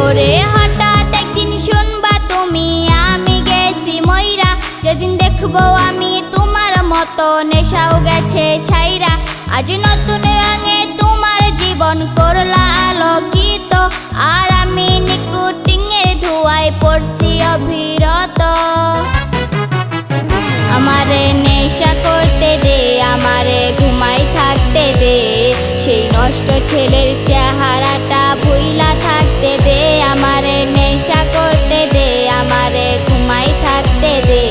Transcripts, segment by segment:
ওরে হঠাৎ একদিন শুনবা তুমি আমি গেছি ময়রা, যেদিন দেখবো আমি তোমার মতো নেশাও গেছে ছাইরা। আজ নতুন রঙে তোমার জীবন করলা আলোকিত, আর আমি নিকোটিনের ধোঁয়ায় পড়ছি অবিরত। আমারে নেশা করতে দে, আমারে ঘুমাই থাকতে দে, সেই নষ্ট ছেলের চেহারাটা ভুইলা থাকতে দে। আমারে নেশা করতে দে, আমারে ঘুমাই থাকতে দে,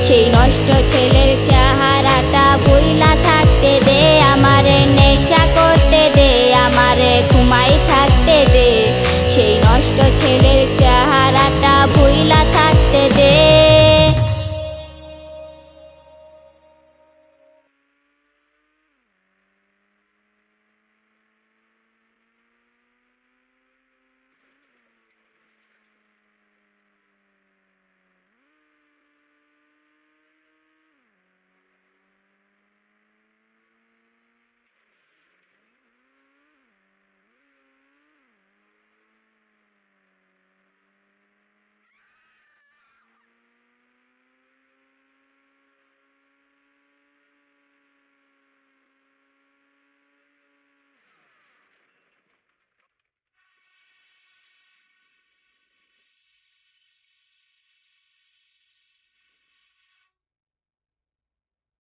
সেই নষ্ট ছেলের চেহারাটা ভুইলা থাকতে দে। আমারে নেশা করতে দে, আমারে ঘুমাই থাকতে দে, সেই নষ্ট ছেলের চেহারাটা ভুইলা থাকতে দে।